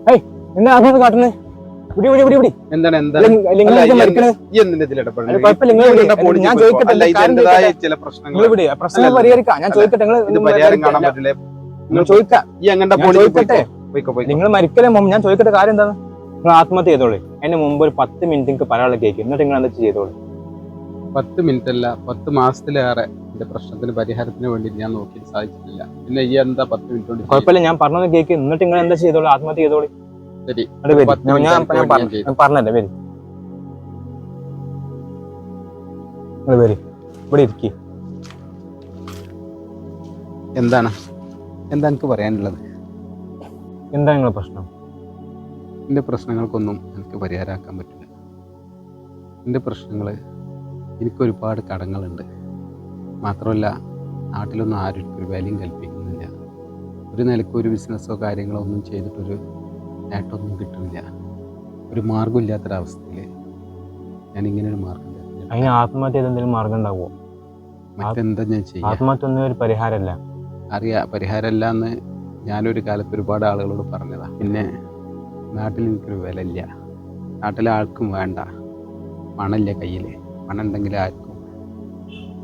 ഏയ് എന്താ ആത്മഹത്യ കാട്ടുന്നത്? എന്താണ് ഞാൻ ചോദിക്കട്ടെ, പ്രശ്നം പരിഹരിക്കാം. ഞാൻ ചോദിക്കട്ടെ, നിങ്ങൾ മരിക്കലേ മുമ്പ് ഞാൻ ചോദിക്കട്ടെ കാര്യം എന്താണ്? നിങ്ങൾ ആത്മഹത്യ ചെയ്തോളൂ. അതിന് മുമ്പ് ഒരു 10 മിനിറ്റ് നിങ്ങൾക്ക് പറയാനുള്ള കേൾക്കും, എന്നിട്ട് നിങ്ങൾ എന്താ ചെയ്തോളൂ. 10 മിനിറ്റ് അല്ല, 10 മാസത്തിലേറെ എന്റെ പ്രശ്നത്തിന് പരിഹാരത്തിന് വേണ്ടി ഞാൻ നോക്കിയിട്ട് സാധിച്ചിട്ടില്ല. പിന്നെ ഈ എന്താ 10 മിനിറ്റ് കൊണ്ട്? കുഴപ്പമില്ല, ഞാൻ പറഞ്ഞത് കേൾക്കും, എന്നിട്ട് നിങ്ങൾ എന്താ ചെയ്തോളൂ, ആത്മഹത്യ ചെയ്തോളൂ. ശരി, ഞാൻ പറഞ്ഞല്ലേ, വരി വരി, ഇവിടെ ഇരിക്കി. എന്താ എനിക്ക് പറയാനുള്ളത്? എന്താ നിങ്ങളുടെ പ്രശ്നം? എൻ്റെ പ്രശ്നങ്ങൾക്കൊന്നും എനിക്ക് പരിഹാരമാക്കാൻ പറ്റില്ല. എൻ്റെ പ്രശ്നങ്ങൾ, എനിക്കൊരുപാട് കടങ്ങളുണ്ട്. മാത്രമല്ല, നാട്ടിലൊന്നും ആരും ഒരു വിലയും കൽപ്പിക്കുന്നില്ല. ഒരു നിലയ്ക്ക് ഒരു ബിസിനസ്സോ കാര്യങ്ങളോ ഒന്നും ചെയ്തിട്ടൊരു നേട്ടമൊന്നും കിട്ടുന്നില്ല. ഒരു മാർഗ്ഗമില്ലാത്തൊരവസ്ഥയിൽ ഞാനിങ്ങനെ ഒരു മാർഗ്ഗം. അതിന് ആത്മഹത്യ എന്തെങ്കിലും മാർഗം ഉണ്ടാവുമോ? മറ്റെന്താ ഞാൻ ചെയ്യുക? ആത്മഹത്യ ഒന്നും ഒരു പരിഹാരമല്ല. അറിയാം, പരിഹാരമല്ല എന്ന് ഞാനൊരു കാലത്ത് ഒരുപാട് ആളുകളോട് പറഞ്ഞതാണ്. പിന്നെ നാട്ടിൽ എനിക്കൊരു വിലയില്ല, നാട്ടിലെ ആൾക്കും വേണ്ട, പണമില്ല കയ്യിൽ. പണം ഉണ്ടെങ്കിൽ ആർക്കും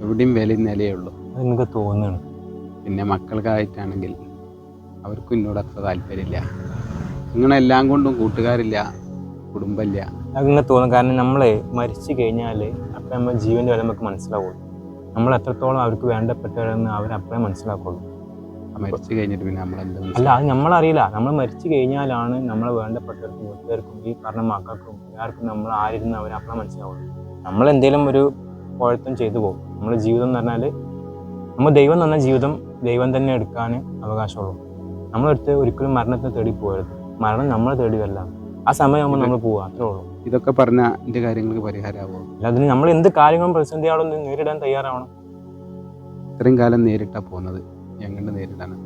എവിടെയും വിലയും നിലയേ ഉള്ളൂ. അതെനിക്ക് തോന്നുന്നു. പിന്നെ മക്കൾക്കായിട്ടാണെങ്കിൽ അവർക്കും എന്നോട് അത്ര താല്പര്യമില്ല. നിങ്ങളെല്ലാം കൊണ്ടും കൂട്ടുകാരില്ല, കുടുംബമില്ല. അങ്ങനെ തോന്നും. കാരണം നമ്മളെ മരിച്ചു കഴിഞ്ഞാൽ അപ്പം നമ്മൾ ജീവൻ്റെ വില നമുക്ക് മനസ്സിലാവുള്ളൂ. നമ്മൾ എത്രത്തോളം അവർക്ക് വേണ്ടപ്പെട്ടവരെന്ന് അവരപ്പോഴേ മനസ്സിലാക്കുള്ളൂ. മരിച്ചു കഴിഞ്ഞിട്ട് പിന്നെ നമ്മളെന്താ? അല്ല, അത് നമ്മളറിയില്ല. നമ്മൾ മരിച്ചു കഴിഞ്ഞാലാണ് നമ്മളെ വേണ്ടപ്പെട്ടവർക്കും വീട്ടുകാർക്കും ഈ പറഞ്ഞ മക്കൾക്കും എല്ലാവർക്കും നമ്മൾ ആയിരുന്നു അവരപ്പോഴേ മനസ്സിലാവുള്ളൂ. നമ്മളെന്തെങ്കിലും ഒരു കുഴപ്പം ചെയ്തു പോകും. നമ്മുടെ ജീവിതം എന്ന് പറഞ്ഞാൽ, നമ്മൾ ദൈവം തന്ന ജീവിതം ദൈവം തന്നെ എടുക്കാൻ അവകാശമുള്ളൂ. നമ്മളെടുത്ത് ഒരിക്കലും മരണത്തെ തേടി പോകരുത്. മരണം നമ്മളെ തേടി വരില്ല. ആ സമയമാകുമ്പോൾ നമ്മൾ പോവുക, അത്രേ ഉള്ളൂ. ഇതൊക്കെ പറഞ്ഞാൽ എൻ്റെ കാര്യങ്ങൾക്ക് പരിഹാരമാകുമോ? അല്ല, അതിന് നമ്മൾ എന്ത് കാര്യങ്ങളും പ്രതിസന്ധിയാളൊന്നും നേരിടാൻ തയ്യാറാവണം. ഇത്രയും കാലം നേരിട്ടാ പോകുന്നത്, എങ്ങനെ നേരിടാനാണ്?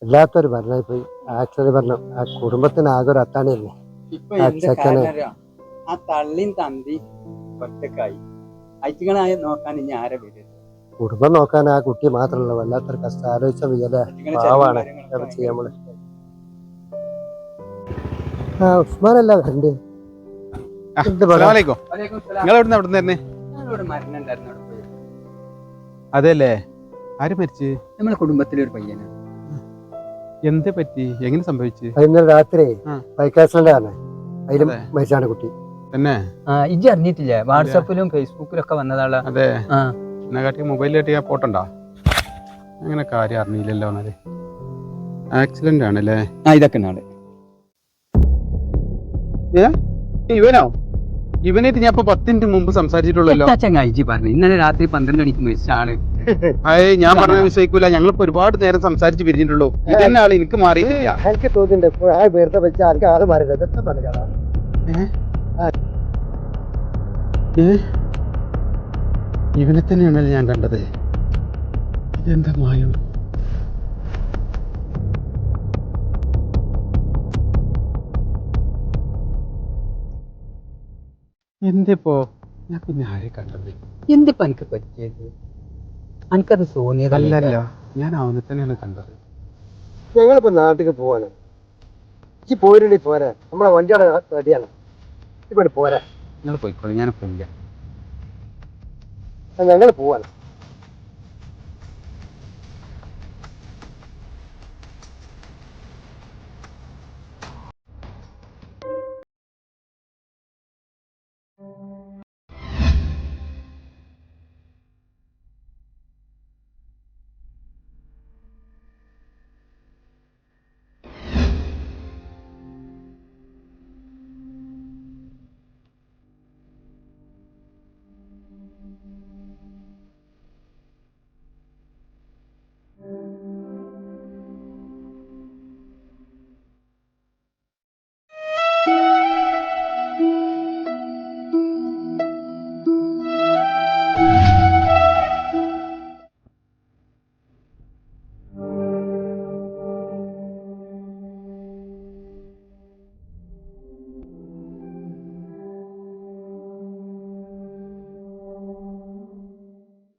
വല്ലാത്തൊരു ഭരണമായിപ്പോയി. ആക്ച്വലി പറഞ്ഞു, ആ കുടുംബത്തിന് ആകെ ഒരു അത്താണിയല്ലേ. ആ തള്ളിയും തന്തി ഒറ്റക്കായി അയച്ചുകളായി നോക്കാൻ ഇനി ആരെ വരും? കുടുംബം നോക്കാൻ ആ കുട്ടി മാത്രമല്ല, വല്ലാത്തൊരു കഷ്ടം. ആലോചിച്ച വിചാര പാവാണ് ചെയ്യാൻ. നമ്മള് ഉസ്മാനല്ല വരണ്ടേ? അതെല്ലേ, ആര് മരിച്ച്? നമ്മളെ കുടുംബത്തിലെ ഒരു പയ്യനാണ്. എന്ത് പറ്റി? എങ്ങനെ സംഭവിച്ചു? ഇന്നലെ രാത്രി ബൈക്ക് ആക്സിഡന്റ് ആണ്, അതിലും മരിച്ചാണ് കുട്ടി. തന്നെ? ഇജ്ജ് അറിഞ്ഞിട്ടില്ലേ? വാട്സാപ്പിലും ഫേസ്ബുക്കിലും ഒക്കെ വന്നതാളാ. അതെ, എന്നെ മൊബൈലിലായിട്ട് ഞാൻ പോട്ടണ്ടാ, അങ്ങനെ കാര്യം അറിഞ്ഞില്ലല്ലോ. എന്നാല് ആക്സിഡന്റ് ആണല്ലേ? ഇതൊക്കെ നാളെ ഇവനോ? ഇവനായിട്ട് ഞാൻ ഇപ്പൊ 10 മിനിറ്റ് മുമ്പ് സംസാരിച്ചിട്ടുള്ളല്ലോ. ചങ്ങായിജി പറഞ്ഞു ഇന്നലെ രാത്രി 12 മണിക്ക് മരിച്ച ആള്. ഞാൻ പറഞ്ഞ വിശ്വസിക്കൂല. ഞങ്ങളിപ്പോ ഒരുപാട് നേരം സംസാരിച്ച് പിരിഞ്ഞിട്ടുള്ളൂ. ഇതന്നെ ആള് എനിക്ക് മാറിയിട്ടില്ല. എനിക്ക് തോന്നുന്നുണ്ട് ആ വെറുതെ വെച്ച ആൾക്ക് ആള് മാറില്ല. ഇവനെ തന്നെയാണല്ലോ ഞാൻ കണ്ടത്. ഇതെന്താ മായം? എന്തിപ്പോ ഞാൻ പിന്നെ ആരെ കണ്ടത്? എന്തിപ്പോ എനിക്ക് പറ്റിയത്? എനിക്കത് തോന്നിയതല്ലല്ലോ. ഞാൻ അവനെ തന്നെയാണ് കണ്ടത്. ഞങ്ങളിപ്പോ നാട്ടിലേക്ക് പോവാണ്. ഈ പോരുണ്ടി പോരാ, നമ്മളെ വണ്ടിയുടെ റെഡിയാണ്. ഇപ്പൊ പോരാ, നിങ്ങൾ പോയിക്കോളൂ, ഞാൻ പോയില്ല. ഞങ്ങൾ പോവാണ്.